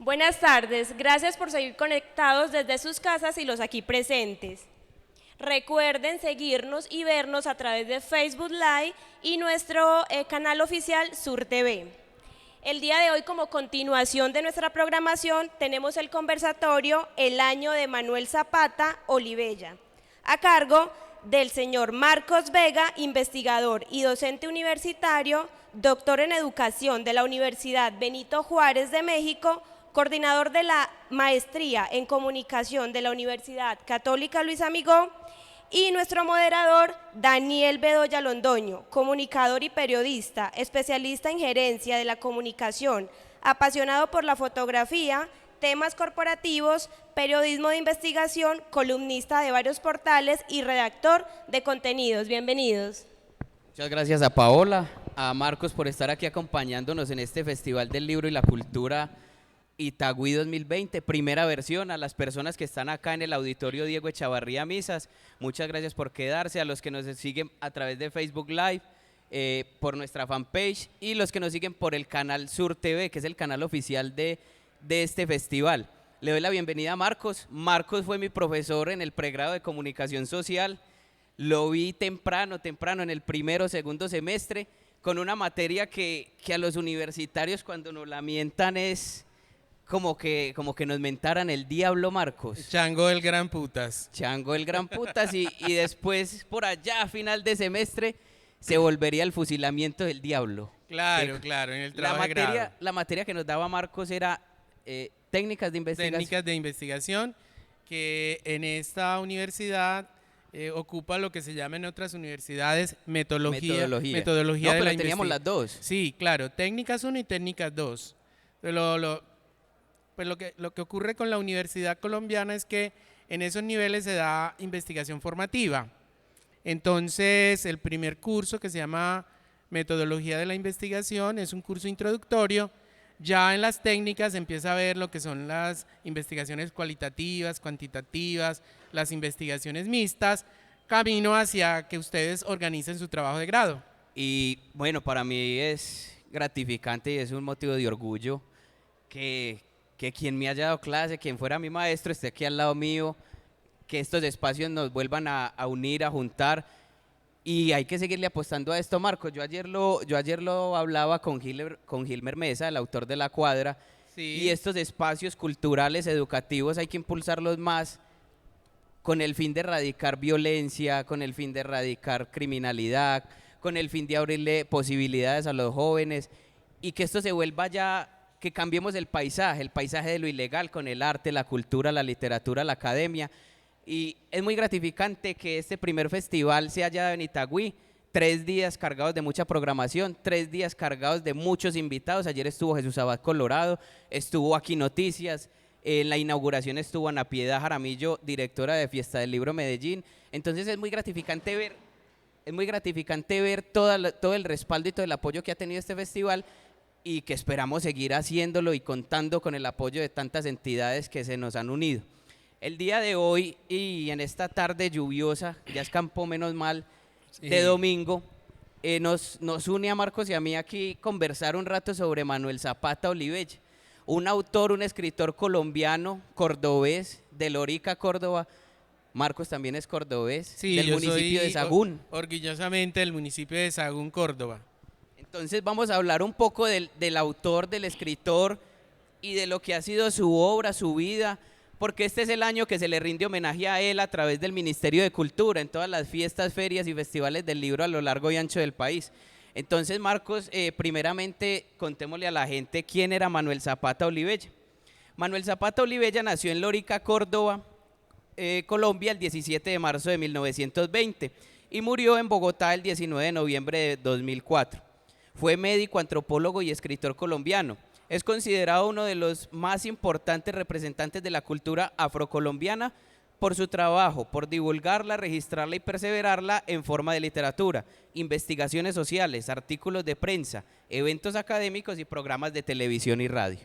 Buenas tardes, gracias por seguir conectados desde sus casas y los aquí presentes. Recuerden seguirnos y vernos a través de Facebook Live y nuestro canal oficial Sur TV. El día de hoy, como continuación de nuestra programación, tenemos el conversatorio El año de Manuel Zapata Olivella, a cargo del señor Marcos Vega, investigador y docente universitario, doctor en educación de la Universidad Benito Juárez de México, coordinador de la maestría en comunicación de la Universidad Católica Luis Amigó, y nuestro moderador Daniel Bedoya Londoño, comunicador y periodista, especialista en gerencia de la comunicación, apasionado por la fotografía, temas corporativos, periodismo de investigación, columnista de varios portales y redactor de contenidos. Bienvenidos. Muchas gracias a Paola, a Marcos por estar aquí acompañándonos en este Festival del Libro y la Cultura Itagüí 2020, primera versión. A las personas que están acá en el auditorio Diego Echavarría Misas, muchas gracias por quedarse, a los que nos siguen a través de Facebook Live, por nuestra fanpage, y los que nos siguen por el canal Sur TV, que es el canal oficial de este festival. Le doy la bienvenida a Marcos. Marcos fue mi profesor en el pregrado de Comunicación Social, lo vi temprano en el primero o segundo semestre, con una materia que a los universitarios cuando nos la mientan es como que nos mentaran el diablo, Marcos. Chango del gran putas. Chango el gran putas y después por allá a final de semestre se volvería el fusilamiento del diablo. Claro, claro, en el trabajo de grado. La materia que nos daba Marcos era técnicas de investigación. Técnicas de investigación, que en esta universidad ocupa lo que se llama en otras universidades metodología No, de pero la teníamos las dos. Sí, claro, técnicas 1 y técnicas 2. Pues lo que ocurre con la universidad colombiana es que en esos niveles se da investigación formativa. Entonces, el primer curso, que se llama Metodología de la Investigación, es un curso introductorio. Ya en las técnicas se empieza a ver lo que son las investigaciones cualitativas, cuantitativas, las investigaciones mixtas, camino hacia que ustedes organicen su trabajo de grado. Y bueno, para mí es gratificante y es un motivo de orgullo que quien me haya dado clase, quien fuera mi maestro, esté aquí al lado mío, que estos espacios nos vuelvan a unir, a juntar, y hay que seguirle apostando a esto, Marcos. Yo ayer lo hablaba con Gilmer Mesa, el autor de La Cuadra, Sí. y estos espacios culturales, educativos, hay que impulsarlos más con el fin de erradicar violencia, con el fin de erradicar criminalidad, con el fin de abrirle posibilidades a los jóvenes, y que esto se vuelva ya, que cambiemos el paisaje de lo ilegal con el arte, la cultura, la literatura, la academia. Y es muy gratificante que este primer festival se haya dado en Itagüí, 3 días cargados de mucha programación, 3 días cargados de muchos invitados. Ayer estuvo Jesús Abad Colorado, estuvo aquí Noticias, en la inauguración estuvo Ana Piedad Jaramillo, directora de Fiesta del Libro Medellín. Entonces es muy gratificante ver todo el respaldo y todo el apoyo que ha tenido este festival, y que esperamos seguir haciéndolo y contando con el apoyo de tantas entidades que se nos han unido. El día de hoy y en esta tarde lluviosa, ya escampó menos mal, Sí. de domingo, nos une a Marcos y a mí aquí conversar un rato sobre Manuel Zapata Olivella, un autor, un escritor colombiano, cordobés, de Lorica, Córdoba. Marcos también es cordobés, Sí, del yo municipio soy de Sagún. Orgullosamente del municipio de Sagún, Córdoba. Entonces vamos a hablar un poco del autor, del escritor y de lo que ha sido su obra, su vida, porque este es el año que se le rinde homenaje a él a través del Ministerio de Cultura en todas las fiestas, ferias y festivales del libro a lo largo y ancho del país. Entonces, Marcos, primeramente contémosle a la gente quién era Manuel Zapata Olivella. Manuel Zapata Olivella nació en Lorica, Córdoba, Colombia, el 17 de marzo de 1920 y murió en Bogotá el 19 de noviembre de 2004. Fue médico, antropólogo y escritor colombiano. Es considerado uno de los más importantes representantes de la cultura afrocolombiana por su trabajo, por divulgarla, registrarla y perseverarla en forma de literatura, investigaciones sociales, artículos de prensa, eventos académicos y programas de televisión y radio.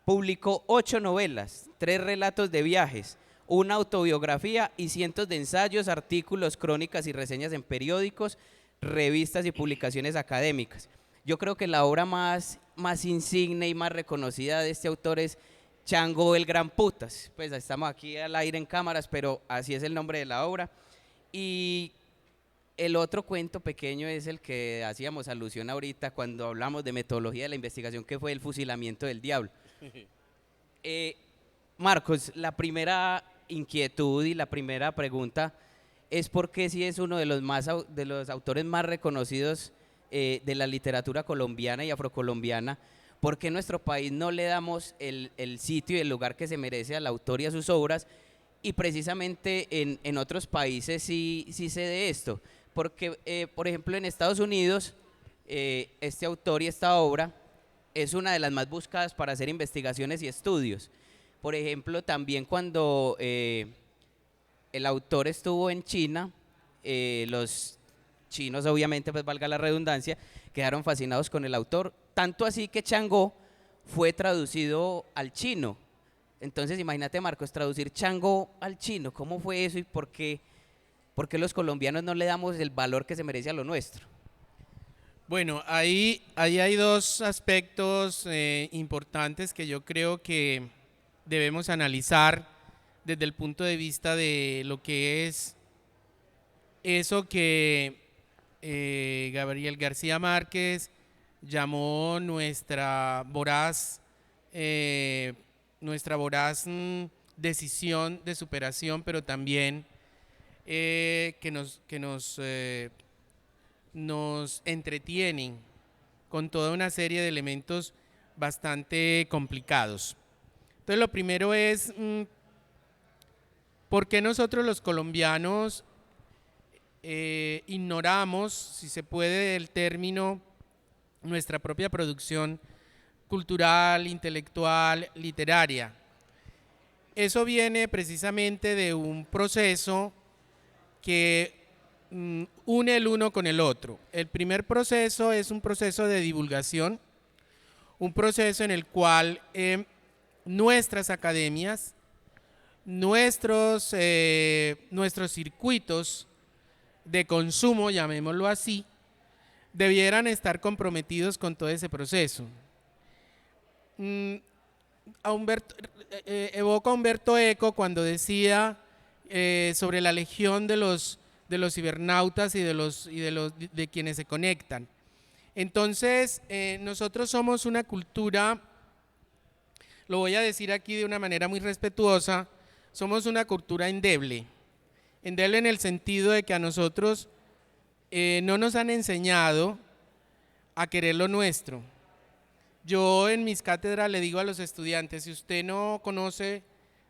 Publicó 8 novelas, 3 relatos de viajes, una autobiografía y cientos de ensayos, artículos, crónicas y reseñas en periódicos, revistas y publicaciones académicas. Yo creo que la obra más insigne y más reconocida de este autor es Chango el Gran Putas. Pues estamos aquí al aire en cámaras, pero así es el nombre de la obra. Y el otro cuento pequeño es el que hacíamos alusión ahorita cuando hablamos de metodología de la investigación, que fue el fusilamiento del diablo. Marcos, la primera inquietud y la primera pregunta es por qué si es uno de los autores más reconocidos de la literatura colombiana y afrocolombiana, ¿por qué en nuestro país no le damos el sitio y el lugar que se merece al autor y a sus obras? Y precisamente en otros países sí se de esto, porque por ejemplo en Estados Unidos este autor y esta obra es una de las más buscadas para hacer investigaciones y estudios. Por ejemplo, también cuando el autor estuvo en China, los chinos, obviamente, pues valga la redundancia, quedaron fascinados con el autor, tanto así que Chango fue traducido al chino. Entonces, imagínate, Marcos, traducir Chango al chino, ¿cómo fue eso y por qué los colombianos no le damos el valor que se merece a lo nuestro? Bueno, ahí hay dos aspectos importantes que yo creo que debemos analizar desde el punto de vista de lo que es eso que Gabriel García Márquez llamó nuestra voraz decisión de superación, pero también que nos entretienen con toda una serie de elementos bastante complicados. Entonces, lo primero es, ¿por qué nosotros los colombianos ignoramos, si se puede, el término, nuestra propia producción cultural, intelectual, literaria? Eso viene precisamente de un proceso que une el uno con el otro. El primer proceso es un proceso de divulgación, un proceso en el cual nuestras academias, nuestros circuitos de consumo, llamémoslo así, debieran estar comprometidos con todo ese proceso. Evoco a Humberto Eco cuando decía sobre la legión de los cibernautas y de quienes se conectan. Entonces, nosotros somos una cultura, lo voy a decir aquí de una manera muy respetuosa, somos una cultura endeble en el sentido de que a nosotros no nos han enseñado a querer lo nuestro. Yo en mis cátedras le digo a los estudiantes, si usted no conoce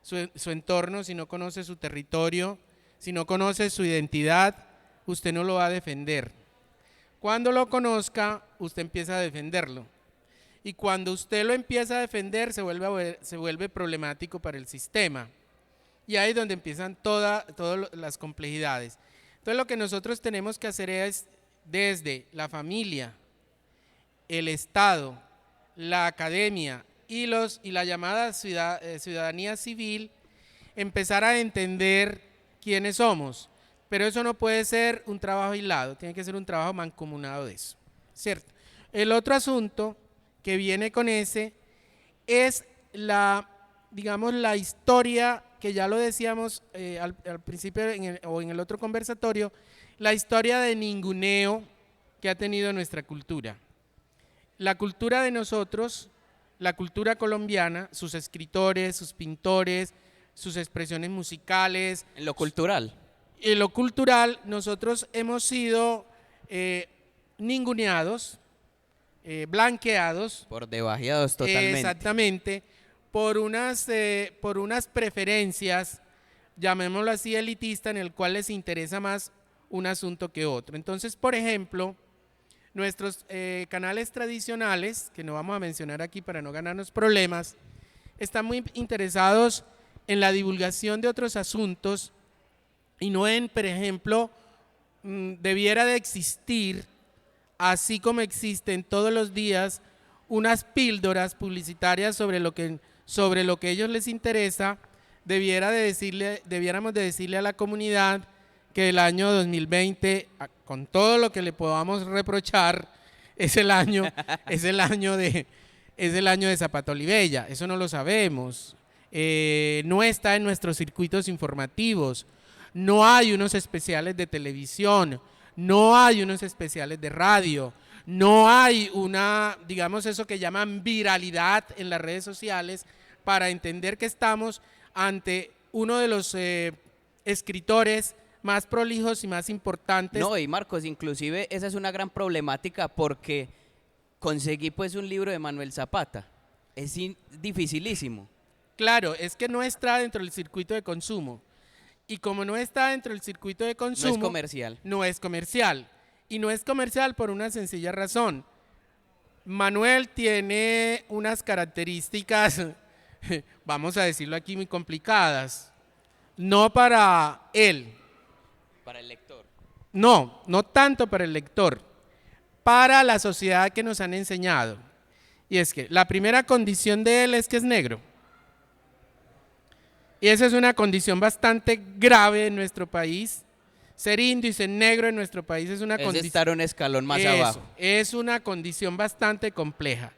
su entorno, si no conoce su territorio, si no conoce su identidad, usted no lo va a defender. Cuando lo conozca, usted empieza a defenderlo. Y cuando usted lo empieza a defender, se vuelve problemático para el sistema. Y ahí es donde empiezan todas las complejidades. Entonces, lo que nosotros tenemos que hacer es, desde la familia, el Estado, la academia y la llamada ciudadanía civil, empezar a entender quiénes somos. Pero eso no puede ser un trabajo aislado, tiene que ser un trabajo mancomunado de eso, ¿cierto? El otro asunto que viene con ese es digamos, la historia, que ya lo decíamos al principio o en el otro conversatorio, la historia de ninguneo que ha tenido nuestra cultura. La cultura de nosotros, la cultura colombiana, sus escritores, sus pintores, sus expresiones musicales. En lo cultural. En lo cultural, nosotros hemos sido ninguneados, blanqueados. Por debajeados totalmente. Exactamente, por unas preferencias, llamémoslo así, elitista, en el cual les interesa más un asunto que otro. Entonces, por ejemplo, nuestros canales tradicionales, que no vamos a mencionar aquí para no ganarnos problemas, están muy interesados en la divulgación de otros asuntos y no en, por ejemplo, debiera de existir, así como existen todos los días, unas píldoras publicitarias sobre lo que a ellos les interesa. Debiéramos de decirle a la comunidad que el año 2020, con todo lo que le podamos reprochar, es el año es el año de Zapata Olivella, eso no lo sabemos. No está en nuestros circuitos informativos, no hay unos especiales de televisión, no hay unos especiales de radio, no hay una, digamos, eso que llaman viralidad en las redes sociales para entender que estamos ante uno de los escritores más prolijos y más importantes. No, y Marcos, inclusive esa es una gran problemática porque conseguí pues un libro de Manuel Zapata. Es dificilísimo. Claro, es que no está dentro del circuito de consumo. Y como no está dentro del circuito de consumo, No es comercial. No es comercial. Y no es comercial por una sencilla razón. Manuel tiene unas características, vamos a decirlo aquí, muy complicadas. No para él. Para el lector. No, no tanto para el lector. Para la sociedad que nos han enseñado. Y es que la primera condición de él es que es negro. Y esa es una condición bastante grave en nuestro país. Ser indio y ser negro en nuestro país es una condición. Es estar un escalón más abajo. Es una condición bastante compleja.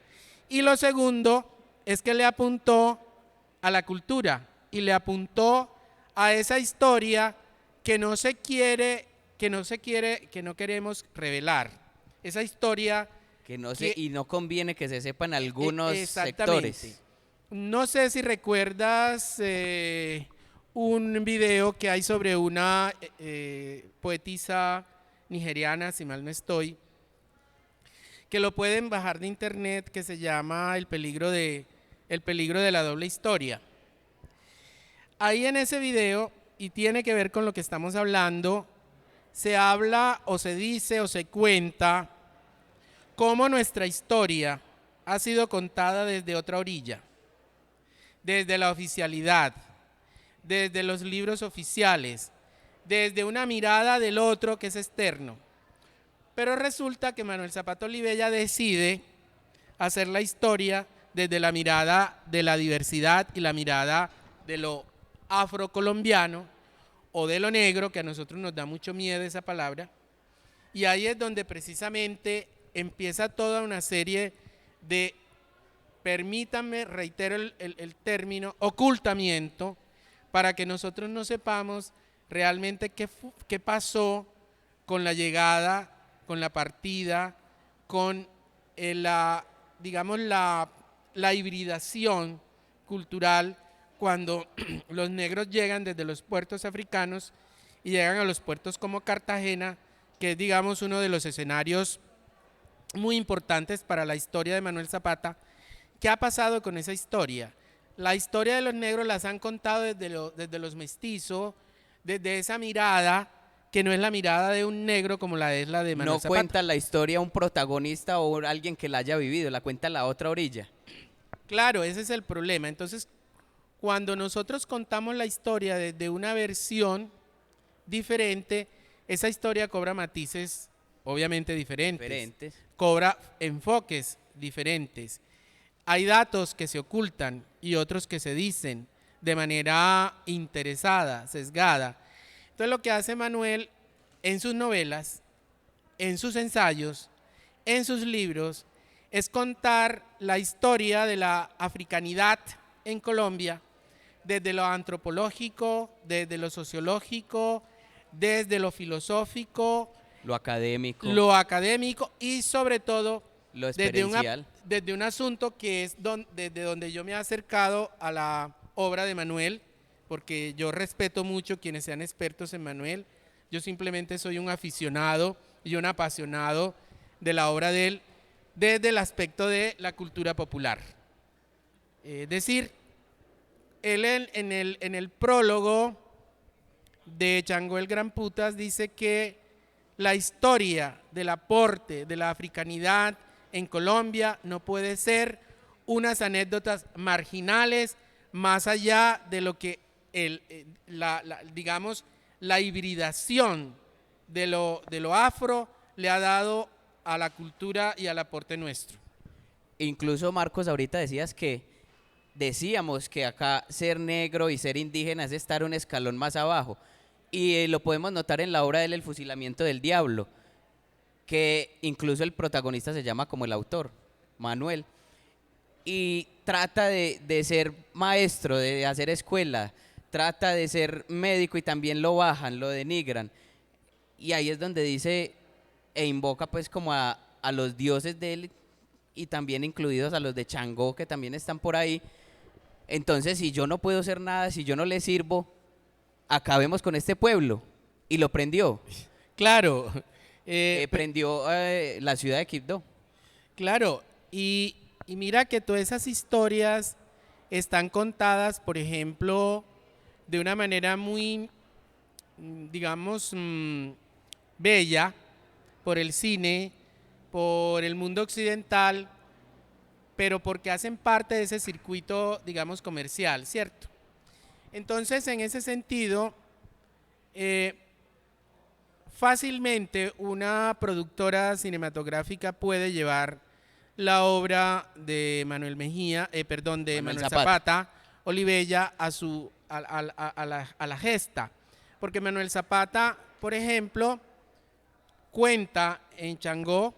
Y lo segundo es que le apuntó a la cultura y le apuntó a esa historia que no queremos revelar. Esa historia Que no se, y no conviene que se sepan algunos exactamente. sectores. No sé si recuerdas un video que hay sobre una poetisa nigeriana, si mal no estoy, que lo pueden bajar de internet, que se llama El peligro de la doble historia. Ahí en ese video, y tiene que ver con lo que estamos hablando, se habla o se dice o se cuenta cómo nuestra historia ha sido contada desde otra orilla, desde la oficialidad, desde los libros oficiales, desde una mirada del otro que es externo. Pero resulta que Manuel Zapata Olivella decide hacer la historia desde la mirada de la diversidad y la mirada de lo afrocolombiano o de lo negro, que a nosotros nos da mucho miedo esa palabra, y ahí es donde precisamente empieza toda una serie de, permítanme, reitero el término, ocultamiento, para que nosotros no sepamos realmente qué pasó con la llegada, con la partida, con digamos la hibridación cultural cuando los negros llegan desde los puertos africanos y llegan a los puertos como Cartagena, que es, digamos, uno de los escenarios muy importantes para la historia de Manuel Zapata. ¿Qué ha pasado con esa historia? La historia de los negros las han contado desde los mestizos, desde esa mirada que no es la mirada de un negro como la es la de Manuel Zapata. No cuenta la historia un protagonista o alguien que la haya vivido, la cuenta la otra orilla. Claro, ese es el problema. Entonces, cuando nosotros contamos la historia desde una versión diferente, esa historia cobra matices obviamente diferentes. Cobra enfoques diferentes. Hay datos que se ocultan y otros que se dicen de manera interesada, sesgada. Entonces lo que hace Manuel en sus novelas, en sus ensayos, en sus libros, es contar la historia de la africanidad en Colombia desde lo antropológico, desde lo sociológico, desde lo filosófico, lo académico y sobre todo lo experiencial. Desde un asunto que es desde donde yo me he acercado a la obra de Manuel, porque yo respeto mucho quienes sean expertos en Manuel. Yo simplemente soy un aficionado y un apasionado de la obra de él desde el aspecto de la cultura popular. Es decir, él en el prólogo de Chango el Gran Putas dice que la historia del aporte de la africanidad en Colombia no puede ser unas anécdotas marginales más allá de lo que digamos, la hibridación de lo afro le ha dado a la cultura y al aporte nuestro. Incluso, Marcos, ahorita decíamos que acá ser negro y ser indígena es estar un escalón más abajo. Y lo podemos notar en la obra de él, El fusilamiento del diablo, que incluso el protagonista se llama como el autor, Manuel. y trata de ser maestro, de hacer escuela, trata de ser médico y también lo bajan, lo denigran. Y ahí es donde dice e invoca pues como a los dioses de él y también incluidos a los de Changó que también están por ahí. Entonces, si yo no puedo hacer nada, si yo no le sirvo, acabemos con este pueblo. Y lo prendió. Claro, Prendió la ciudad de Quibdó. claro, y mira que todas esas historias están contadas, por ejemplo, de una manera muy, digamos, bella por el cine, por el mundo occidental, pero porque hacen parte de ese circuito, digamos, comercial, ¿cierto? Entonces, en ese sentido, fácilmente una productora cinematográfica puede llevar la obra de Manuel Mejía, perdón, de Manuel Zapata Olivella a la gesta. Porque Manuel Zapata, por ejemplo, cuenta en Changó,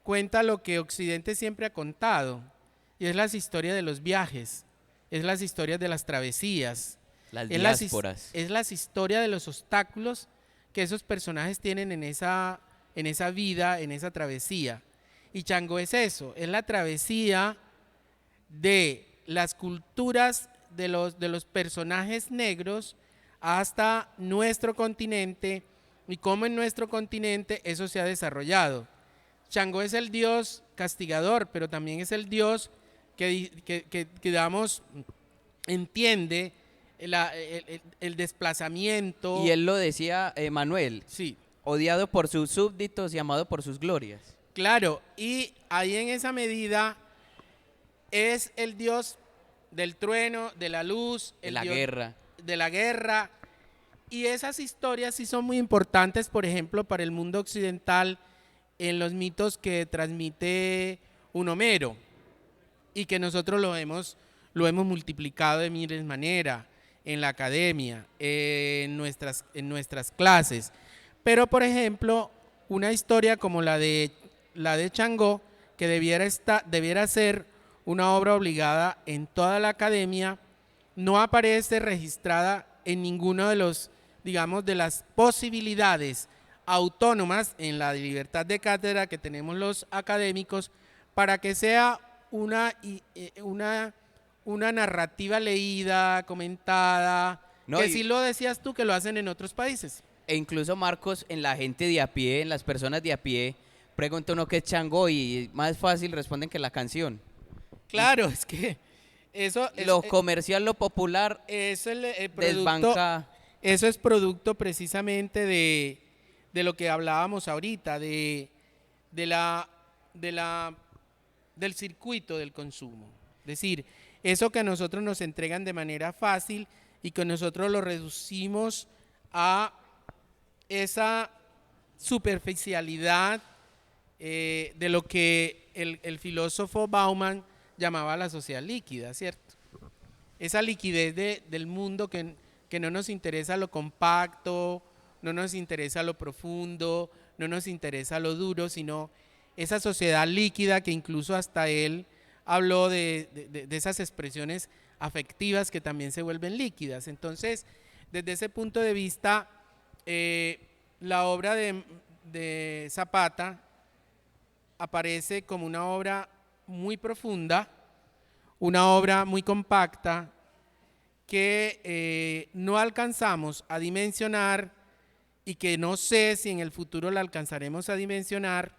cuenta lo que Occidente siempre ha contado, y es las historias de los viajes, es las historias de las travesías, Las es diásporas. es las historias de los obstáculos que esos personajes tienen en esa vida, en esa travesía. Y Changó es eso, es la travesía de las culturas de los personajes negros hasta nuestro continente y cómo en nuestro continente eso se ha desarrollado. Changó es el dios castigador, pero también es el dios que digamos, entiende el desplazamiento. Y él lo decía, Manuel, Sí, odiado por sus súbditos y amado por sus glorias. claro, y ahí en esa medida es el dios del trueno, de la luz, De el la dios guerra. de la guerra. Y esas historias sí son muy importantes, por ejemplo, para el mundo occidental en los mitos que transmite un Homero y que nosotros lo hemos multiplicado de miles de maneras en la academia, en nuestras clases. Pero, por ejemplo, una historia como la de Changó, que debiera ser una obra obligada en toda la academia, no aparece registrada en ninguno de los, digamos, de las posibilidades autónomas en la libertad de cátedra que tenemos los académicos para que sea una narrativa leída, comentada, No, que y- sí lo decías tú que lo hacen en otros países. E incluso Marcos, en la gente de a pie, en las personas de a pie, pregunta uno qué es Changó y más fácil responden que la canción. Claro, es que eso es, Lo comercial, lo popular, eso es el producto, desbanca. eso es producto precisamente de lo que hablábamos ahorita, de del circuito del consumo. Es decir, eso que a nosotros nos entregan de manera fácil y que nosotros lo reducimos a esa superficialidad de lo que el filósofo Bauman llamaba la sociedad líquida, ¿cierto? Esa liquidez del mundo que no nos interesa lo compacto, no nos interesa lo profundo, no nos interesa lo duro, sino esa sociedad líquida que incluso hasta él habló de esas expresiones afectivas que también se vuelven líquidas. Entonces, desde ese punto de vista, la obra de Zapata aparece como una obra muy profunda, una obra muy compacta que no alcanzamos a dimensionar y que no sé si en el futuro la alcanzaremos a dimensionar,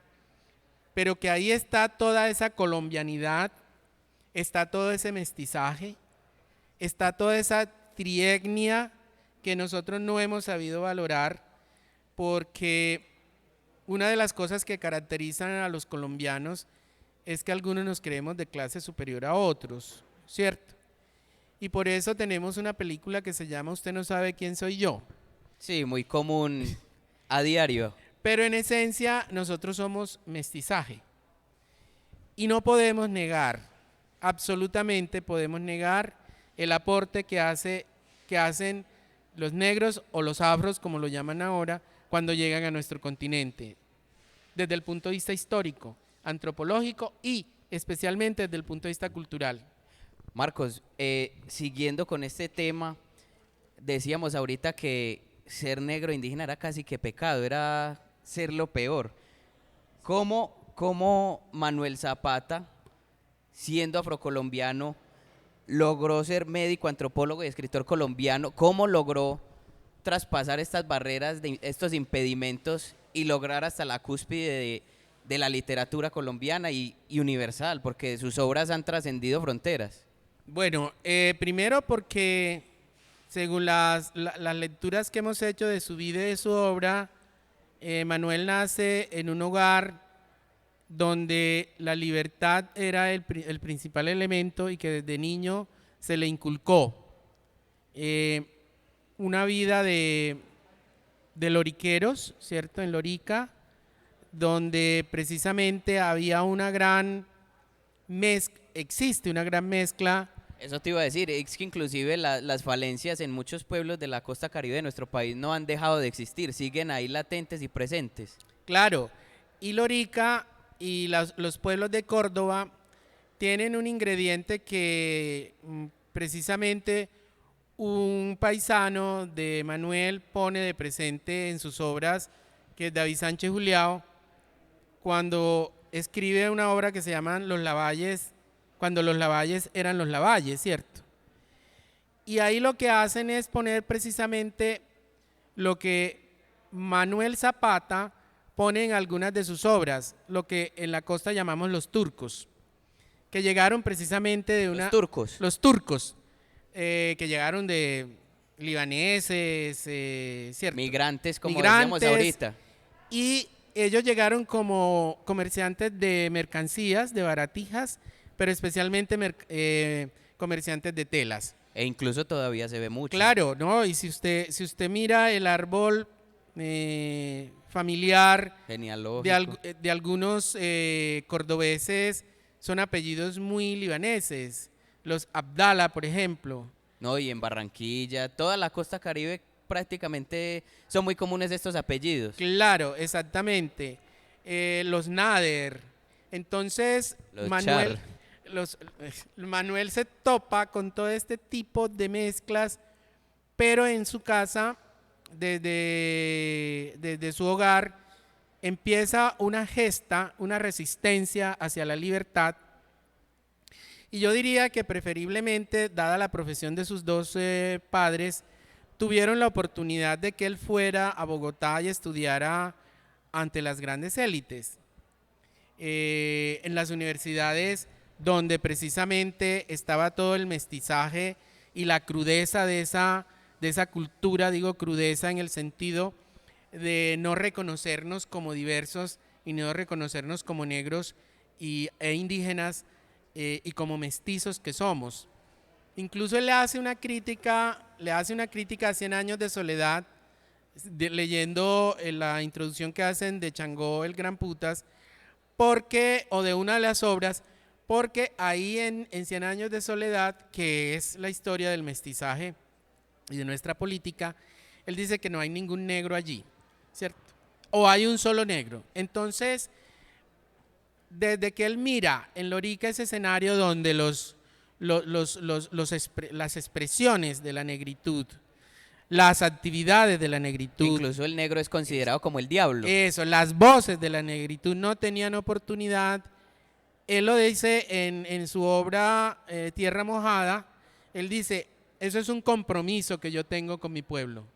pero que ahí está toda esa colombianidad, está todo ese mestizaje, está toda esa trietnia que nosotros no hemos sabido valorar, porque una de las cosas que caracterizan a los colombianos es que algunos nos creemos de clase superior a otros, ¿cierto? Y por eso tenemos una película que se llama Usted no sabe quién soy yo. Sí, muy común a diario. Pero en esencia nosotros somos mestizaje. Y no podemos negar, absolutamente podemos negar el aporte que hacen los negros o los afros, como lo llaman ahora, cuando llegan a nuestro continente, desde el punto de vista histórico, antropológico y especialmente desde el punto de vista cultural. Marcos, siguiendo con este tema, decíamos ahorita que ser negro indígena era casi que pecado, era ser lo peor. ¿Cómo Manuel Zapata, siendo afrocolombiano, logró ser médico, antropólogo y escritor colombiano? ¿Cómo logró traspasar estas barreras, estos impedimentos y lograr hasta la cúspide de la literatura colombiana y universal? Porque sus obras han trascendido fronteras. Bueno, primero porque según las lecturas que hemos hecho de su vida y de su obra, Manuel nace en un hogar donde la libertad era el principal elemento y que desde niño se le inculcó una vida de loriqueros, ¿cierto? En Lorica, donde precisamente había existe una gran mezcla. Eso te iba a decir, es que inclusive las falencias en muchos pueblos de la costa caribe de nuestro país no han dejado de existir, siguen ahí latentes y presentes. Claro, y Lorica y los pueblos de Córdoba tienen un ingrediente que precisamente un paisano de Manuel pone de presente en sus obras, que es David Sánchez Juliao, cuando escribe una obra que se llama Los Lavalles, cuando los Lavalles eran los Lavalles, ¿cierto? Y ahí lo que hacen es poner precisamente lo que Manuel Zapata pone en algunas de sus obras, lo que en la costa llamamos los turcos, que llegaron precisamente de una... Los turcos, que llegaron de libaneses, ¿cierto? Migrantes, como decíamos ahorita. Y ellos llegaron como comerciantes de mercancías, de baratijas, pero especialmente comerciantes de telas. E incluso todavía se ve mucho. Claro, ¿no? Y si usted mira el árbol familiar de algunos cordobeses, son apellidos muy libaneses. Los Abdala, por ejemplo. No, y en Barranquilla, toda la costa caribe prácticamente son muy comunes estos apellidos. Claro, exactamente. Los Nader. Entonces, Manuel se topa con todo este tipo de mezclas, pero en su casa, desde su hogar, empieza una gesta, una resistencia hacia la libertad. Y yo diría que preferiblemente, dada la profesión de sus dos padres, tuvieron la oportunidad de que él fuera a Bogotá y estudiara ante las grandes élites, en las universidades donde precisamente estaba todo el mestizaje y la crudeza de esa cultura, digo crudeza en el sentido de no reconocernos como diversos y no reconocernos como negros e indígenas, y como mestizos que somos. Incluso él le hace una crítica a 100 años de soledad, leyendo la introducción que hacen de Changó el Gran Putas, o de una de las obras, porque ahí en 100 años de soledad, que es la historia del mestizaje y de nuestra política, él dice que no hay ningún negro allí, ¿cierto? O hay un solo negro. Entonces, desde que él mira en Lorica ese escenario donde las expresiones de la negritud, las actividades de la negritud, incluso el negro es considerado como el diablo. Eso, las voces de la negritud no tenían oportunidad. Él lo dice en su obra Tierra Mojada. Él dice, eso es un compromiso que yo tengo con mi pueblo.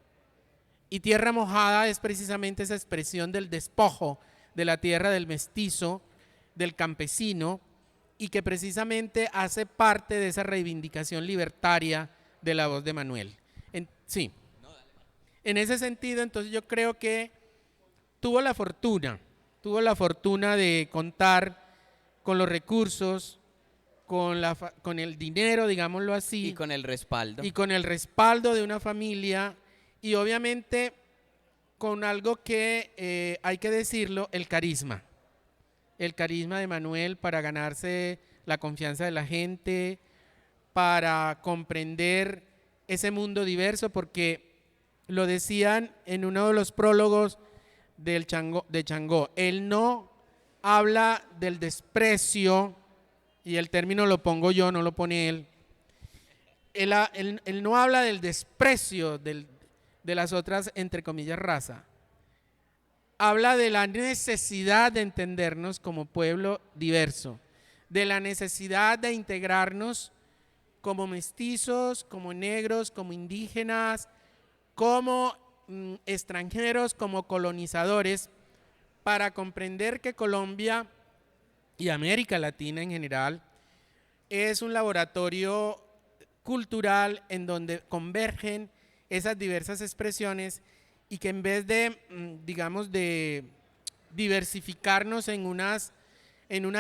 Y Tierra Mojada es precisamente esa expresión del despojo de la tierra del mestizo, del campesino, y que precisamente hace parte de esa reivindicación libertaria de la voz de Manuel. Sí. En ese sentido, entonces yo creo que tuvo la fortuna de contar con los recursos, con el dinero, digámoslo así. Y con el respaldo. Y con el respaldo de una familia, y obviamente con algo que hay que decirlo, el carisma de Manuel para ganarse la confianza de la gente, para comprender ese mundo diverso, porque lo decían en uno de los prólogos de Changó, él no habla del desprecio y el término lo pongo yo, no lo pone él. Él no habla del desprecio de las otras, entre comillas, raza. Habla de la necesidad de entendernos como pueblo diverso, de la necesidad de integrarnos como mestizos, como negros, como indígenas, como extranjeros, como colonizadores, para comprender que Colombia y América Latina en general es un laboratorio cultural en donde convergen esas diversas expresiones y que en vez de, digamos, de diversificarnos en unas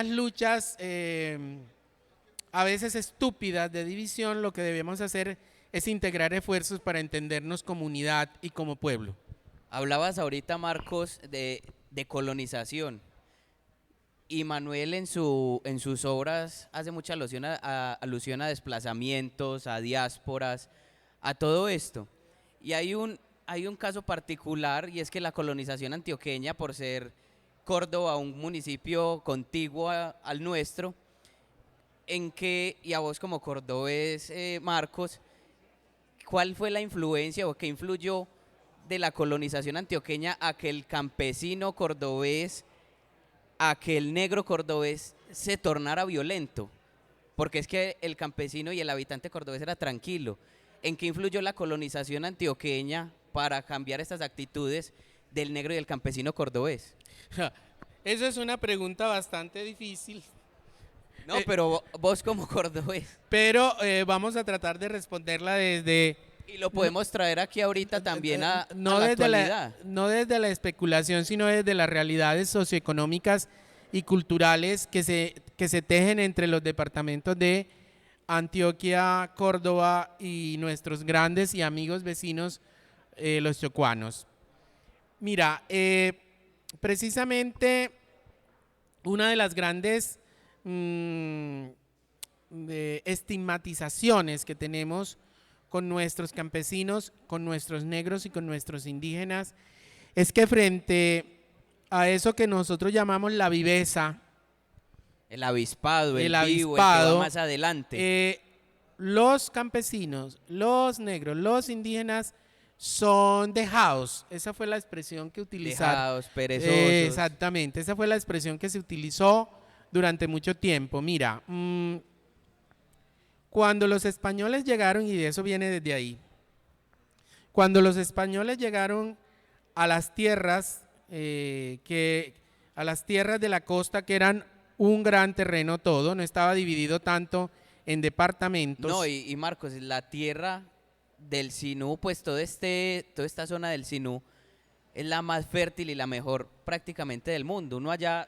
luchas a veces estúpidas de división, lo que debemos hacer es integrar esfuerzos para entendernos como unidad y como pueblo. Hablabas ahorita, Marcos, de colonización. Y Manuel en sus obras hace mucha alusión a desplazamientos, a diásporas, a todo esto. Y hay un caso particular, y es que la colonización antioqueña, por ser Córdoba un municipio contiguo al nuestro, y a vos como cordobés, Marcos, ¿cuál fue la influencia o qué influyó de la colonización antioqueña a que el campesino cordobés, a que el negro cordobés se tornara violento? Porque es que el campesino y el habitante cordobés era tranquilo. ¿En qué influyó la colonización antioqueña para cambiar estas actitudes del negro y del campesino cordobés? Eso es una pregunta bastante difícil. No, pero vos como cordobés. Pero vamos a tratar de responderla desde... Y lo podemos traer aquí ahorita también a la desde actualidad. no desde la especulación, sino desde las realidades socioeconómicas y culturales que se tejen entre los departamentos de Antioquia, Córdoba y nuestros grandes y amigos vecinos, los chocuanos. Mira, precisamente una de las grandes estigmatizaciones que tenemos con nuestros campesinos, con nuestros negros y con nuestros indígenas, es que frente a eso que nosotros llamamos la viveza, El avispado, el vivo, el que avispado, va más adelante. Los campesinos, los negros, los indígenas son dejados. Esa fue la expresión que utilizaron. Dejados, perezosos. Exactamente, esa fue la expresión que se utilizó durante mucho tiempo. Mira, cuando los españoles llegaron, y de eso viene desde ahí, cuando los españoles llegaron a las tierras, a las tierras de la costa, que eran un gran terreno todo, no estaba dividido tanto en departamentos. No, y Marcos, la tierra del Sinú, pues toda esta zona del Sinú es la más fértil y la mejor prácticamente del mundo. Uno allá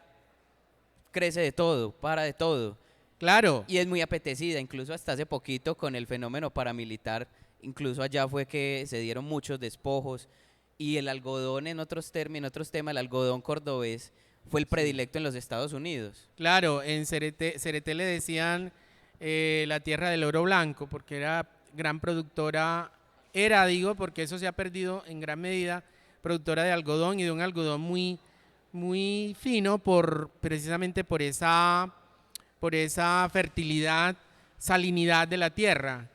crece de todo, para de todo. Claro. Y es muy apetecida, incluso hasta hace poquito con el fenómeno paramilitar, incluso allá fue que se dieron muchos despojos y el algodón en otros temas, el algodón cordobés fue el predilecto en los Estados Unidos. Claro, en Cereté le decían la tierra del oro blanco porque era gran productora, porque eso se ha perdido en gran medida, productora de algodón y de un algodón muy, muy fino precisamente por esa fertilidad, salinidad de la tierra.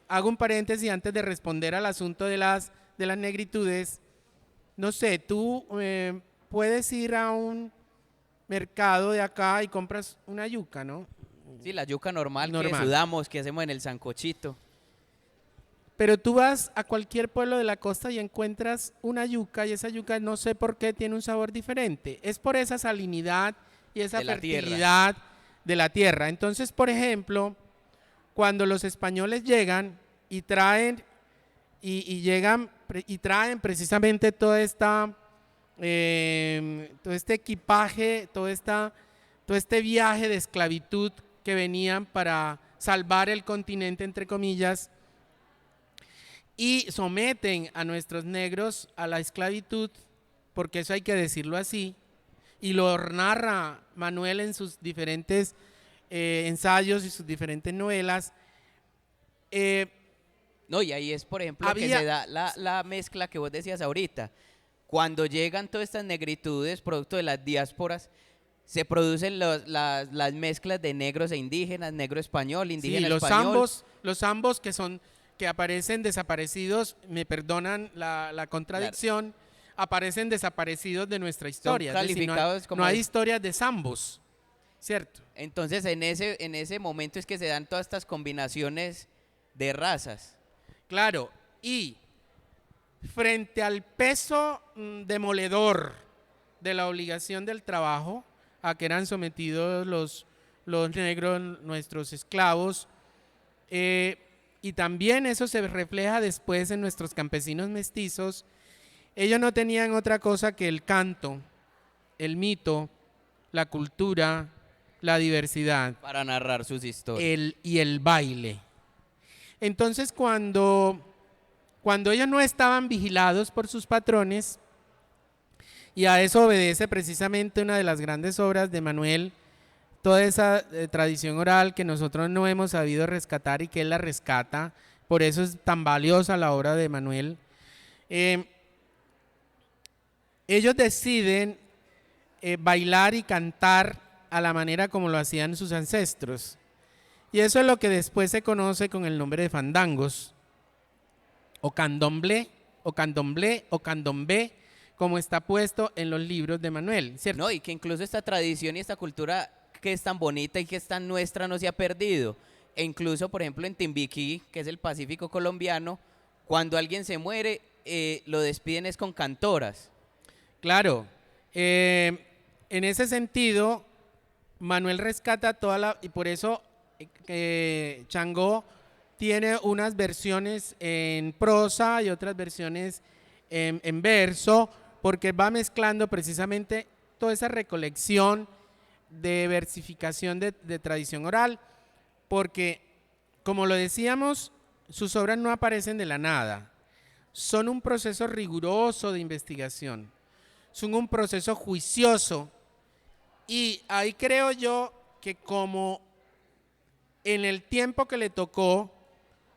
Hago un paréntesis antes de responder al asunto de las negritudes. No sé, tú puedes ir a un mercado de acá y compras una yuca, ¿no? Sí, la yuca normal. Que sudamos, que hacemos en el sancochito. Pero tú vas a cualquier pueblo de la costa y encuentras una yuca y esa yuca no sé por qué tiene un sabor diferente. Es por esa salinidad y esa fertilidad de la tierra. Entonces, por ejemplo, cuando los españoles llegan y traen precisamente todo este equipaje, todo este viaje de esclavitud que venían para salvar el continente, entre comillas, y someten a nuestros negros a la esclavitud, porque eso hay que decirlo así, y lo narra Manuel en sus diferentes ensayos y sus diferentes novelas. No, y ahí es, por ejemplo, que se da la mezcla que vos decías ahorita. Cuando llegan todas estas negritudes, producto de las diásporas, se producen las mezclas de negros e indígenas, negro español, indígena Sí, español. los ambos que aparecen desaparecidos, me perdonan la contradicción, aparecen desaparecidos de nuestra historia. Son Es decir, calificados como no hay historias de zambos, ¿cierto? Entonces en ese momento es que se dan todas estas combinaciones de razas. Claro, y frente al peso demoledor de la obligación del trabajo a que eran sometidos los negros, nuestros esclavos, y también eso se refleja después en nuestros campesinos mestizos, ellos no tenían otra cosa que el canto, el mito, la cultura, la diversidad Para narrar sus historias. y el baile. Entonces cuando ellos no estaban vigilados por sus patrones, y a eso obedece precisamente una de las grandes obras de Manuel, toda esa tradición oral que nosotros no hemos sabido rescatar y que él la rescata, por eso es tan valiosa la obra de Manuel. Ellos deciden bailar y cantar a la manera como lo hacían sus ancestros. Y eso es lo que después se conoce con el nombre de fandangos, o candomblé, o candomblé, o candombé, como está puesto en los libros de Manuel, ¿cierto? No, y que incluso esta tradición y esta cultura que es tan bonita y que es tan nuestra no se ha perdido. E incluso, por ejemplo, en Timbiquí, que es el Pacífico colombiano, cuando alguien se muere, lo despiden es con cantoras. Claro, en ese sentido, Manuel rescata y por eso Changó tiene unas versiones en prosa y otras versiones en verso, porque va mezclando precisamente toda esa recolección de versificación de tradición oral, porque, como lo decíamos, sus obras no aparecen de la nada, son un proceso riguroso de investigación, son un proceso juicioso, y ahí creo yo que como en el tiempo que le tocó,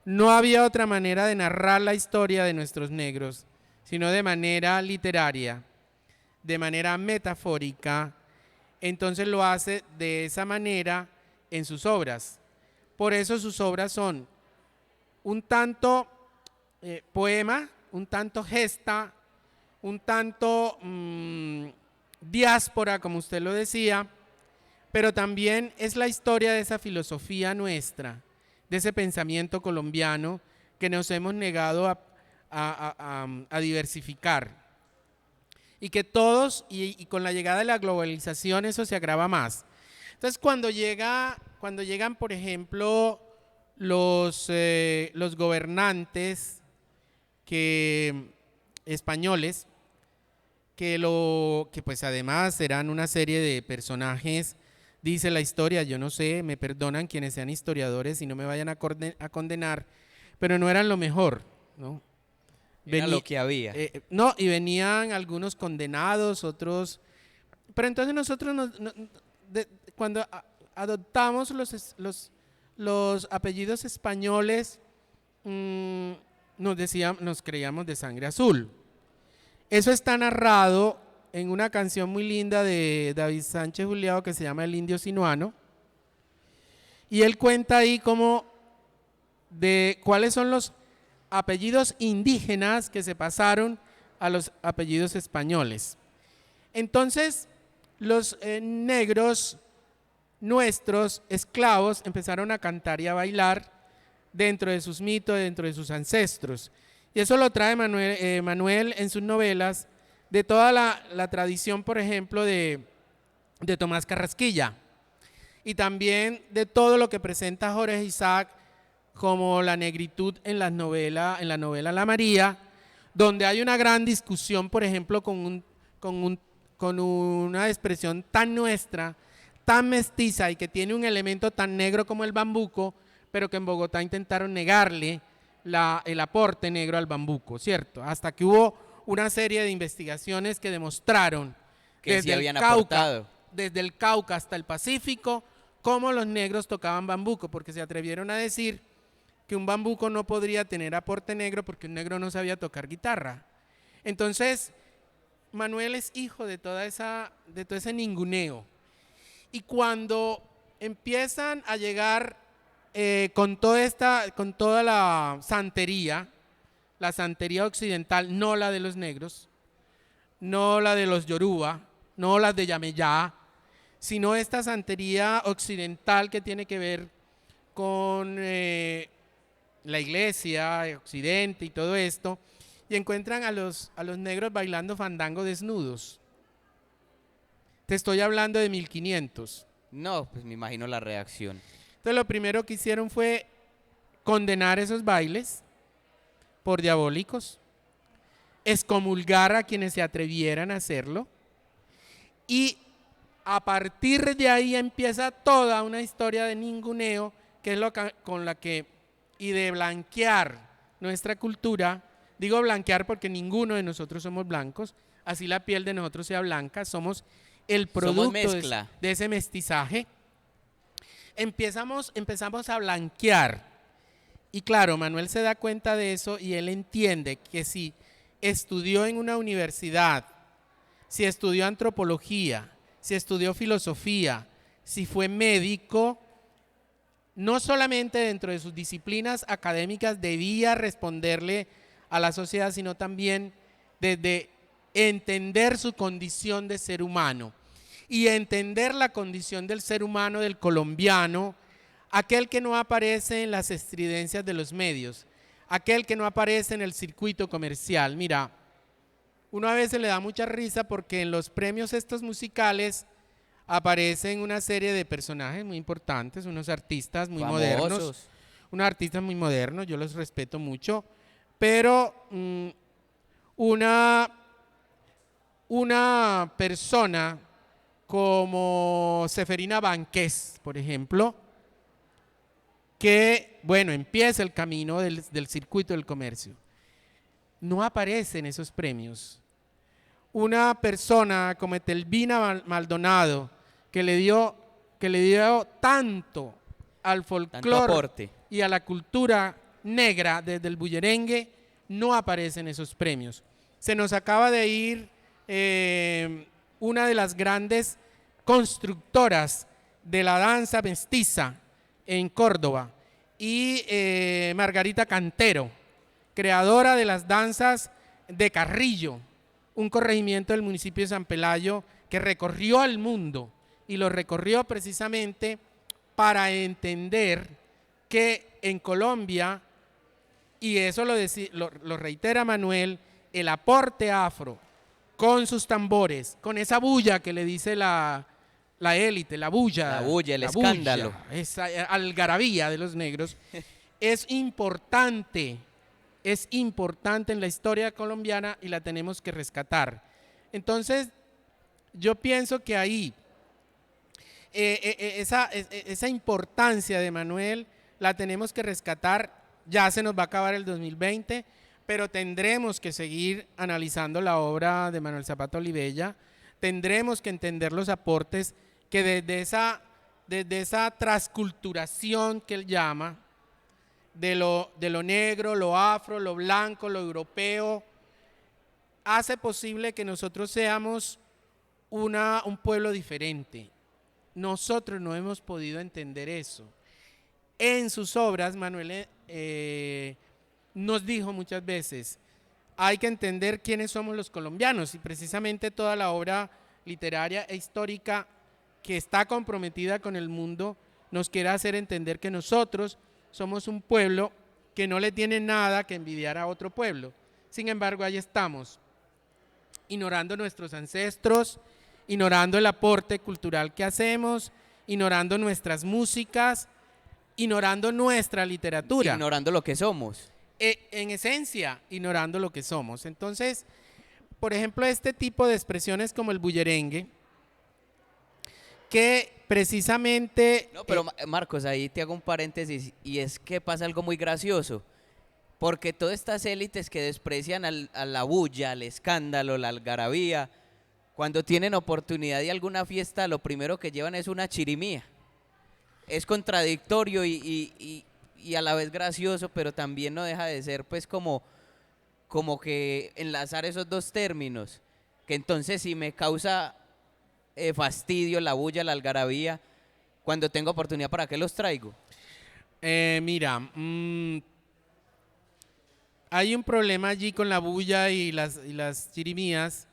no había otra manera de narrar la historia de nuestros negros, sino de manera literaria, de manera metafórica. Entonces lo hace de esa manera en sus obras. Por eso sus obras son un tanto poema, un tanto gesta, un tanto diáspora, como usted lo decía, pero también es la historia de esa filosofía nuestra, de ese pensamiento colombiano que nos hemos negado a diversificar, y que todos, y con la llegada de la globalización eso se agrava más. Entonces cuando llegan, por ejemplo, los gobernantes españoles, que pues además eran una serie de personajes, dice la historia, yo no sé, me perdonan quienes sean historiadores y no me vayan a condenar, pero no eran lo mejor, ¿no? Era lo que había. No, y venían algunos condenados, otros, pero entonces nosotros cuando adoptamos los apellidos españoles, nos creíamos de sangre azul. Eso está narrado en una canción muy linda de David Sánchez Juliao que se llama El Indio Sinuano, y él cuenta ahí de cuáles son los apellidos indígenas que se pasaron a los apellidos españoles. Entonces los negros, nuestros esclavos, empezaron a cantar y a bailar dentro de sus mitos, dentro de sus ancestros, y eso lo trae Manuel en sus novelas, de toda la tradición, por ejemplo, de Tomás Carrasquilla, y también de todo lo que presenta Jorge Isaac como la negritud en la novela La María, donde hay una gran discusión, por ejemplo, con una expresión tan nuestra, tan mestiza y que tiene un elemento tan negro como el bambuco, pero que en Bogotá intentaron negarle el aporte negro al bambuco, ¿cierto? Hasta que hubo una serie de investigaciones que demostraron que sí habían aportado. Desde el Cauca hasta el Pacífico, cómo los negros tocaban bambuco, porque se atrevieron a decir que un bambuco no podría tener aporte negro porque un negro no sabía tocar guitarra. Entonces, Manuel es hijo de todo ese ninguneo, Y cuando empiezan a llegar con toda la santería occidental, no la de los negros, no la de los yoruba, no la de Yameyá, sino esta santería occidental que tiene que ver con la iglesia, occidente y todo esto, y encuentran a los negros bailando fandango desnudos. Te estoy hablando de 1500. No, pues me imagino la reacción. Entonces lo primero que hicieron fue condenar esos bailes por diabólicos, excomulgar a quienes se atrevieran a hacerlo, y a partir de ahí empieza toda una historia de ninguneo, que es con la que, y de blanquear nuestra cultura. Digo blanquear porque ninguno de nosotros somos blancos, así la piel de nosotros sea blanca, somos el producto de ese mestizaje. Empezamos a blanquear, y claro, Manuel se da cuenta de eso y él entiende que si estudió en una universidad, si estudió antropología, si estudió filosofía, si fue médico, no solamente dentro de sus disciplinas académicas debía responderle a la sociedad, sino también desde entender su condición de ser humano y entender la condición del ser humano, del colombiano, aquel que no aparece en las estridencias de los medios, aquel que no aparece en el circuito comercial. Mira, uno a veces le da mucha risa porque en los premios estos musicales aparecen una serie de personajes muy importantes, unos artistas muy modernos, yo los respeto mucho, pero una persona como Seferina Banqués, por ejemplo, que, bueno, empieza el camino del circuito del comercio, no aparece en esos premios. Una persona como Etelvina Maldonado, que le dio tanto al folclore y a la cultura negra desde el bullerengue, no aparece en esos premios. Se nos acaba de ir una de las grandes constructoras de la danza mestiza en Córdoba, y Margarita Cantero, creadora de las danzas de Carrillo, un corregimiento del municipio de San Pelayo que recorrió al mundo, y lo recorrió precisamente para entender que en Colombia, y eso lo reitera Manuel, el aporte afro, con sus tambores, con esa bulla que le dice la élite, la bulla, el escándalo, esa algarabía de los negros, es importante en la historia colombiana y la tenemos que rescatar. Entonces, yo pienso que ahí esa importancia de Manuel la tenemos que rescatar. Ya se nos va a acabar el 2020, pero tendremos que seguir analizando la obra de Manuel Zapata Olivella, tendremos que entender los aportes que desde esa transculturación que él llama, de lo negro, lo afro, lo blanco, lo europeo, hace posible que nosotros seamos un pueblo diferente. Nosotros no hemos podido entender eso. En sus obras, Manuel nos dijo muchas veces, hay que entender quiénes somos los colombianos, y precisamente toda la obra literaria e histórica que está comprometida con el mundo nos quiere hacer entender que nosotros somos un pueblo que no le tiene nada que envidiar a otro pueblo. Sin embargo, ahí estamos, ignorando nuestros ancestros, ignorando el aporte cultural que hacemos, ignorando nuestras músicas, ignorando nuestra literatura. Ignorando lo que somos. En esencia, ignorando lo que somos. Entonces, por ejemplo, este tipo de expresiones como el bullerengue, que precisamente... No, pero Marcos, ahí te hago un paréntesis, y es que pasa algo muy gracioso, porque todas estas élites que desprecian a la bulla, al escándalo, la algarabía, cuando tienen oportunidad de alguna fiesta, lo primero que llevan es una chirimía. Es contradictorio y a la vez gracioso, pero también no deja de ser pues como que enlazar esos dos términos, que entonces si me causa fastidio, la bulla, la algarabía. Cuando tengo oportunidad, ¿para qué los traigo? Mira, hay un problema allí con la bulla y las chirimías,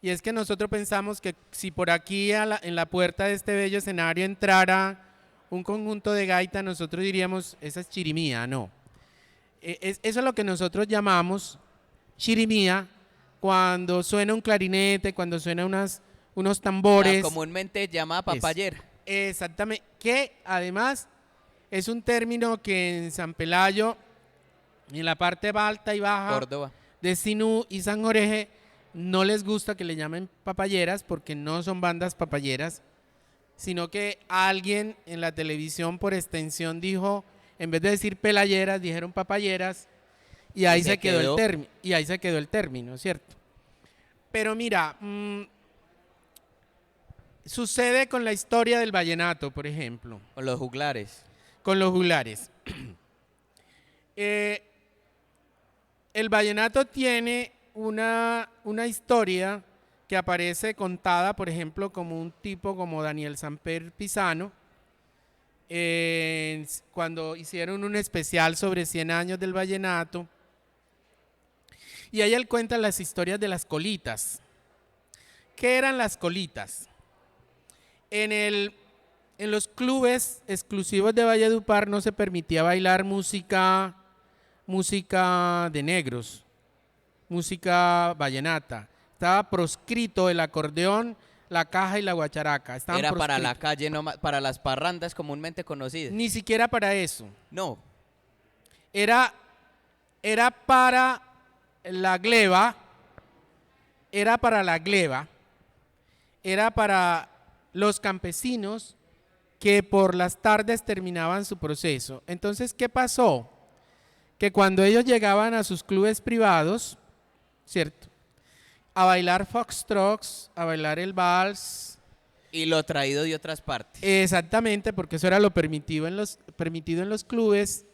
y es que nosotros pensamos que si por aquí en la puerta de este bello escenario entrara un conjunto de gaita, nosotros diríamos, esa es chirimía. No. Eso es lo que nosotros llamamos chirimía cuando suena un clarinete, cuando suena unos tambores. La comúnmente llamada papayera. Exactamente, que además es un término que en San Pelayo, en la parte alta y baja Córdoba. de Sinú y San Jorge, no les gusta que le llamen papayeras porque no son bandas papayeras, sino que alguien en la televisión por extensión dijo, en vez de decir pelayeras, dijeron papayeras, y ahí se quedó el término, y ahí se quedó el término, ¿cierto? Pero mira, sucede con la historia del vallenato, por ejemplo. Con los juglares. Con los juglares. El vallenato tiene una historia que aparece contada, por ejemplo, como un tipo como Daniel Samper Pisano, cuando hicieron un especial sobre 100 años del vallenato, y ahí él cuenta las historias de las colitas. ¿Qué eran las colitas? En los clubes exclusivos de Valledupar no se permitía bailar música de negros, música vallenata. Estaba proscrito el acordeón, la caja y la guacharaca. Era para la calle, no, para las parrandas comúnmente conocidas. Ni siquiera para eso. No. Era para la gleba, era para los campesinos que por las tardes terminaban su proceso. Entonces, ¿qué pasó? Que cuando ellos llegaban a sus clubes privados, ¿cierto?, a bailar foxtrots, a bailar el vals. Y lo traído de otras partes. Exactamente, porque eso era lo permitido en los clubes.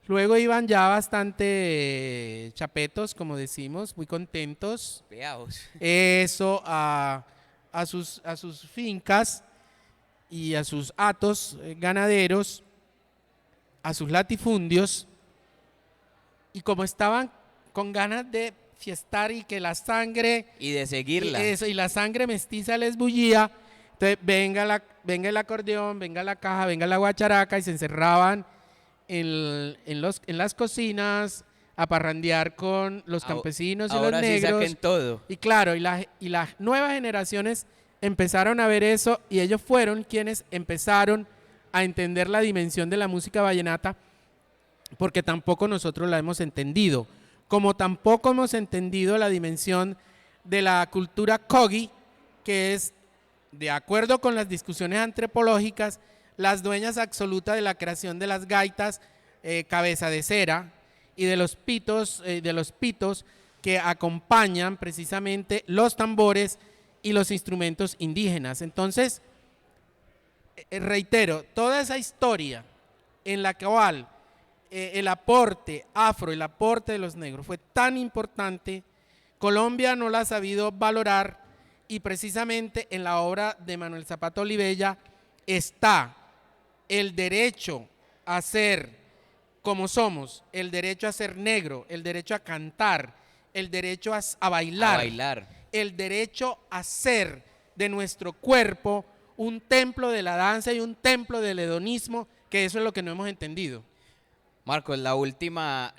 Luego iban ya bastante chapetos, como decimos, muy contentos. Peados. Eso, a sus fincas y a sus hatos ganaderos, a sus latifundios, y como estaban con ganas de fiestar y que la sangre y de seguirla y la sangre mestiza les bullía, entonces venga el acordeón, venga la caja, venga la guacharaca, y se encerraban en las cocinas a parrandear con los campesinos y los negros. Ahora sí saquen todo. Y claro, y las nuevas generaciones empezaron a ver eso, y ellos fueron quienes empezaron a entender la dimensión de la música vallenata, porque tampoco nosotros la hemos entendido, como tampoco hemos entendido la dimensión de la cultura Kogi, que es, de acuerdo con las discusiones antropológicas, las dueñas absolutas de la creación de las gaitas cabeza de cera y de los pitos que acompañan precisamente los tambores y los instrumentos indígenas. Entonces, reitero, toda esa historia en la cual el aporte afro, el aporte de los negros fue tan importante, Colombia no la ha sabido valorar, y precisamente en la obra de Manuel Zapata Olivella está el derecho a ser como somos, el derecho a ser negro, el derecho a cantar, el derecho a bailar, el derecho a ser de nuestro cuerpo un templo de la danza y un templo del hedonismo, que eso es lo que no hemos entendido. Marcos, la última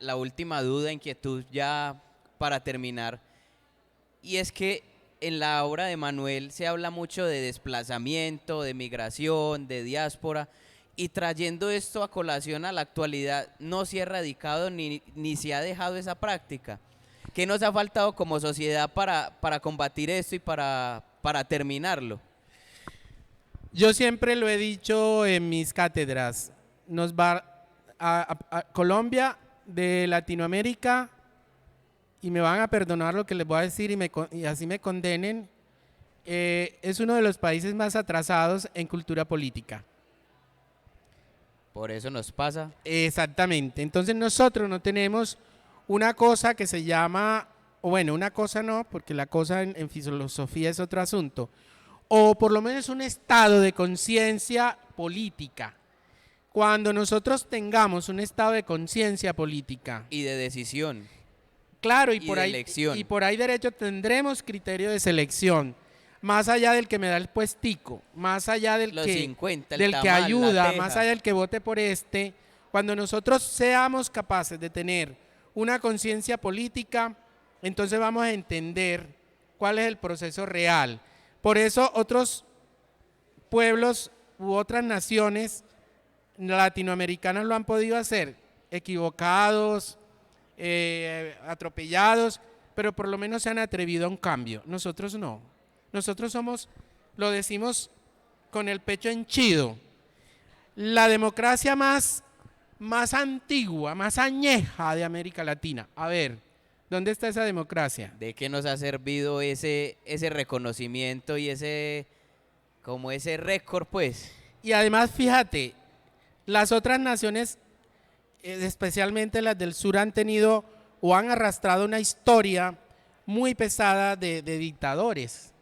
duda, inquietud ya para terminar, y es que en la obra de Manuel se habla mucho de desplazamiento, de migración, de diáspora, y trayendo esto a colación a la actualidad, no se ha erradicado ni se ha dejado esa práctica. ¿Qué nos ha faltado como sociedad para combatir esto y para terminarlo? Yo siempre lo he dicho en mis cátedras, a Colombia de Latinoamérica, y me van a perdonar lo que les voy a decir y así me condenen, es uno de los países más atrasados en cultura política. Por eso nos pasa. Exactamente. Entonces nosotros no tenemos una cosa que se llama, o bueno, una cosa no, porque la cosa en filosofía es otro asunto, o por lo menos un estado de conciencia política. Cuando nosotros tengamos un estado de conciencia política Y de decisión. claro, Y de elección. y por ahí derecho tendremos criterio de selección, más allá del que me da el puestico, más allá del Los que 50, el del que tamal, la ayuda, teja. más allá del que vote por este, cuando nosotros seamos capaces de tener una conciencia política, entonces vamos a entender cuál es el proceso real. Por eso otros pueblos u otras naciones latinoamericanas lo han podido hacer, equivocados, atropellados, pero por lo menos se han atrevido a un cambio. Nosotros no. Nosotros somos, lo decimos con el pecho henchido, la democracia más antigua, más añeja de América Latina. A ver, ¿dónde está esa democracia? ¿De qué nos ha servido ese reconocimiento y ese récord, pues? Y además, fíjate, las otras naciones, especialmente las del sur, han tenido o han arrastrado una historia muy pesada de dictadores.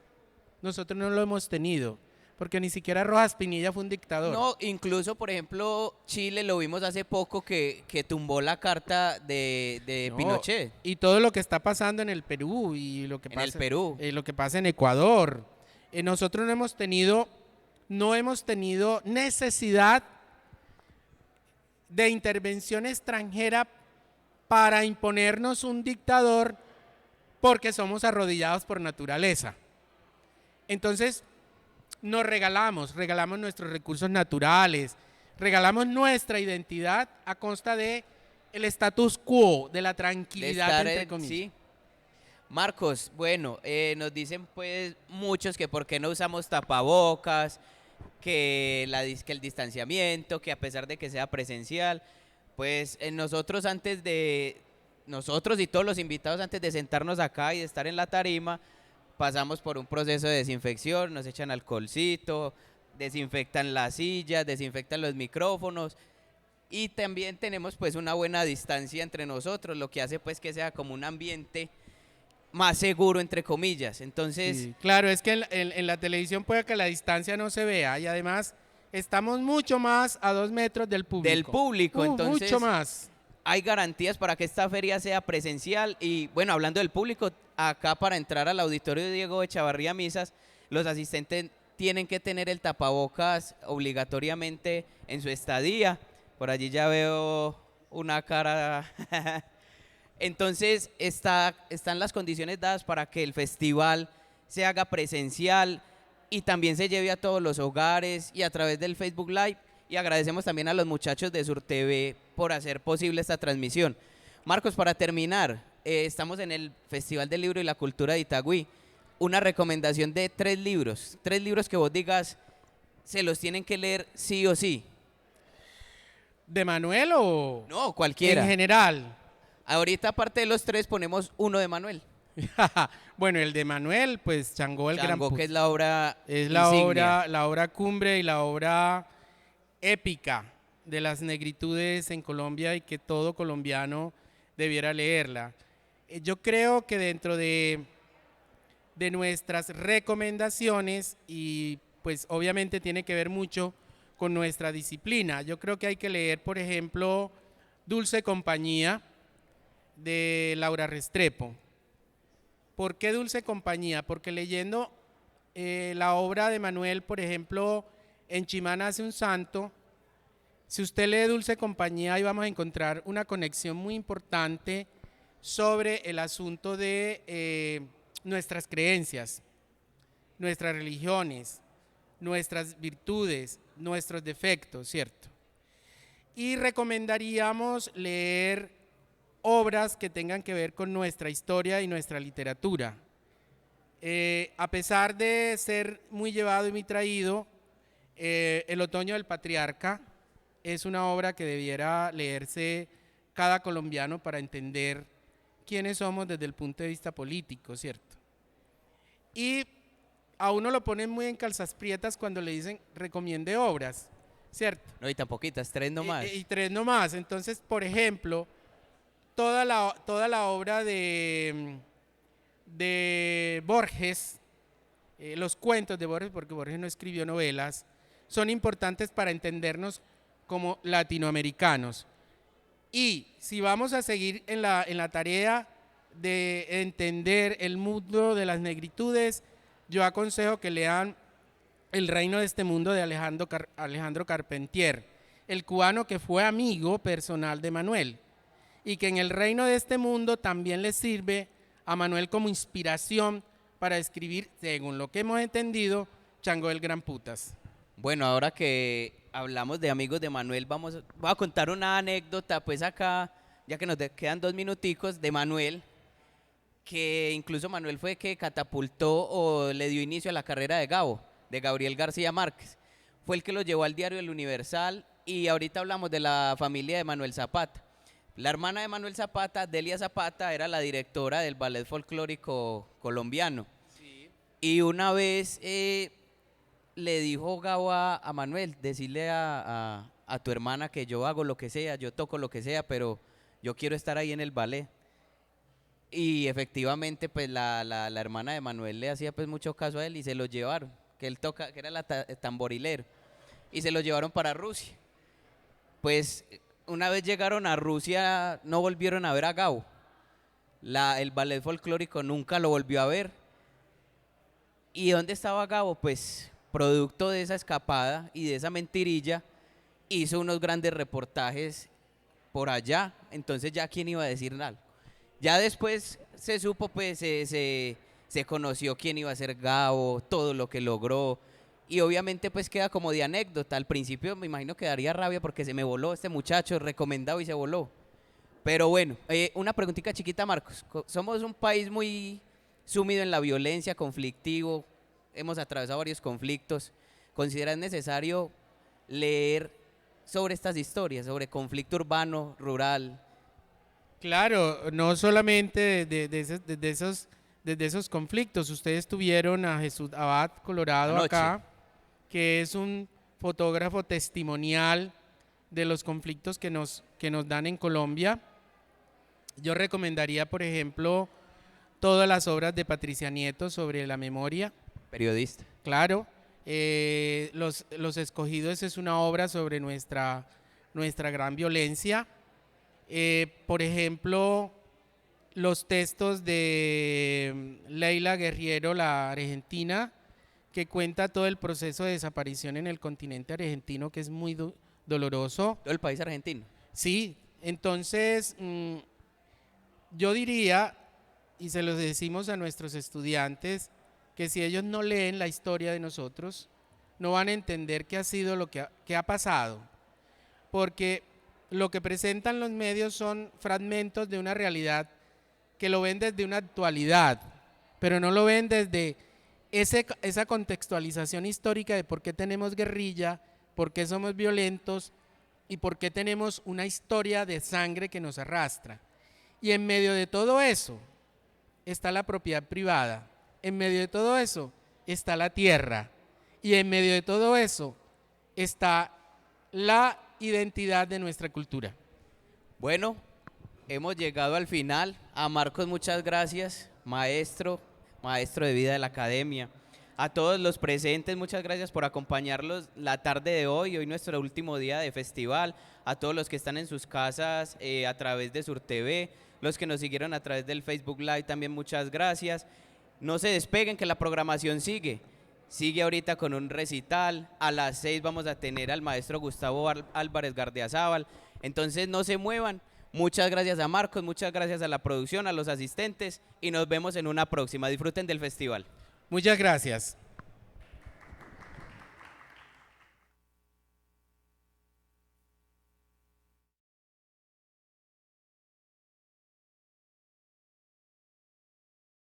Nosotros no lo hemos tenido, porque ni siquiera Rojas Pinilla fue un dictador. No, incluso, por ejemplo, Chile lo vimos hace poco que tumbó la carta de No, Pinochet. y todo lo que está pasando en el Perú y lo que En pasa el Perú. lo que pasa en Ecuador. Nosotros no hemos tenido necesidad de intervención extranjera para imponernos un dictador porque somos arrodillados por naturaleza. Entonces, nos regalamos nuestros recursos naturales, regalamos nuestra identidad a costa de el status quo, de la De tranquilidad, estar entre comillas. sí. Marcos, bueno, nos dicen pues muchos que por qué no usamos tapabocas, que el distanciamiento, que a pesar de que sea presencial, pues nosotros y todos los invitados antes de sentarnos acá y de estar en la tarima, pasamos por un proceso de desinfección, nos echan alcoholcito, desinfectan las sillas, desinfectan los micrófonos y también tenemos pues una buena distancia entre nosotros, lo que hace pues que sea como un ambiente más seguro entre comillas. Entonces, Sí, claro, es que en la televisión puede que la distancia no se vea y además estamos mucho más a 2 metros del público. entonces Mucho más. hay garantías para que esta feria sea presencial y bueno, hablando del público, acá para entrar al auditorio de Diego Echavarría Misas, los asistentes tienen que tener el tapabocas obligatoriamente en su estadía. Por allí ya veo una cara. Entonces están las condiciones dadas para que el festival se haga presencial y también se lleve a todos los hogares y a través del Facebook Live. Y agradecemos también a los muchachos de Sur TV por hacer posible esta transmisión. Marcos, para terminar, estamos en el Festival del Libro y la Cultura de Itagüí. Una recomendación de 3 libros que vos digas, se los tienen que leer sí o sí. ¿De Manuel o No, cualquiera. en general? Ahorita, aparte de los 3, ponemos uno de Manuel. Bueno, el de Manuel, pues Changó el Gran Chango, Puz. que es la obra Es insignia. la obra cumbre y la obra épica de las negritudes en Colombia y que todo colombiano debiera leerla. Yo creo que dentro de nuestras recomendaciones, y pues obviamente tiene que ver mucho con nuestra disciplina, yo creo que hay que leer, por ejemplo, Dulce Compañía de Laura Restrepo. ¿Por qué Dulce Compañía? Porque leyendo la obra de Manuel, por ejemplo, En Chimán nace un santo, si usted lee Dulce Compañía, ahí vamos a encontrar una conexión muy importante sobre el asunto de nuestras creencias, nuestras religiones, nuestras virtudes, nuestros defectos, ¿cierto? Y recomendaríamos leer obras que tengan que ver con nuestra historia y nuestra literatura. A pesar de ser muy llevado y muy traído, El Otoño del Patriarca es una obra que debiera leerse cada colombiano para entender quiénes somos desde el punto de vista político, ¿cierto? Y a uno lo ponen muy en calzas prietas cuando le dicen recomiende obras, ¿cierto? No, y tan poquitas, 3 nomás. Y 3 nomás. Entonces, por ejemplo, toda la obra de Borges los cuentos de Borges, porque Borges no escribió novelas, son importantes para entendernos como latinoamericanos. Y si vamos a seguir en la tarea de entender el mundo de las negritudes, yo aconsejo que lean El reino de este mundo de Alejandro Carpentier, el cubano que fue amigo personal de Manuel, y que en El reino de este mundo también le sirve a Manuel como inspiración para escribir, según lo que hemos entendido, Chango del Gran Putas. Bueno, ahora que hablamos de amigos de Manuel, voy a contar una anécdota, pues acá, ya que nos quedan 2 minuticos, de Manuel, que incluso Manuel fue que catapultó o le dio inicio a la carrera de Gabo, de Gabriel García Márquez. Fue el que lo llevó al diario El Universal, y ahorita hablamos de la familia de Manuel Zapata. La hermana de Manuel Zapata, Delia Zapata, era la directora del Ballet Folclórico Colombiano. Sí. Y una vez le dijo Gabo a Manuel, decirle a tu hermana que yo hago lo que sea, yo toco lo que sea, pero yo quiero estar ahí en el ballet. Y efectivamente, pues la hermana de Manuel le hacía pues mucho caso a él y se lo llevaron, que él toca, que era el tamborilero, y se lo llevaron para Rusia. Pues una vez llegaron a Rusia, no volvieron a ver a Gabo. El ballet folclórico nunca lo volvió a ver. ¿Y dónde estaba Gabo? Pues producto de esa escapada y de esa mentirilla, hizo unos grandes reportajes por allá. Entonces ya quién iba a decir nada. Ya después se supo, pues se conoció quién iba a ser Gabo, todo lo que logró. Y obviamente pues queda como de anécdota. Al principio me imagino que daría rabia porque se me voló este muchacho recomendado y se voló. Pero bueno, una preguntita chiquita, Marcos. Somos un país muy sumido en la violencia, conflictivo. Hemos atravesado varios conflictos. ¿Consideras necesario leer sobre estas historias, sobre conflicto urbano, rural? Claro, no solamente desde esos conflictos. Ustedes tuvieron a Jesús Abad Colorado Anoche. Acá, que es un fotógrafo testimonial de los conflictos que nos dan en Colombia. Yo recomendaría, por ejemplo, todas las obras de Patricia Nieto sobre la memoria. Periodista. Claro, Los Escogidos es una obra sobre nuestra gran violencia. Por ejemplo, los textos de Leila Guerriero, la argentina, que cuenta todo el proceso de desaparición en el continente argentino, que es muy doloroso. Todo el país argentino. Sí, entonces yo diría, y se los decimos a nuestros estudiantes, que si ellos no leen la historia de nosotros, no van a entender qué ha sido lo que ha pasado, porque lo que presentan los medios son fragmentos de una realidad que lo ven desde una actualidad, pero no lo ven desde esa contextualización histórica de por qué tenemos guerrilla, por qué somos violentos y por qué tenemos una historia de sangre que nos arrastra. Y en medio de todo eso está la propiedad privada, en medio de todo eso está la tierra, y en medio de todo eso está la identidad de nuestra cultura. Bueno, hemos llegado al final. A Marcos, muchas gracias, maestro de vida de la academia. A todos los presentes, muchas gracias por acompañarnos la tarde de hoy nuestro último día de festival. A todos los que están en sus casas a través de Sur TV, los que nos siguieron a través del Facebook Live, también muchas gracias. No se despeguen, que la programación sigue ahorita con un recital. A las 6 vamos a tener al maestro Gustavo Álvarez Gardiazabal. Entonces no se muevan. Muchas gracias a Marcos, muchas gracias a la producción, a los asistentes, y nos vemos en una próxima. Disfruten del festival. Muchas gracias.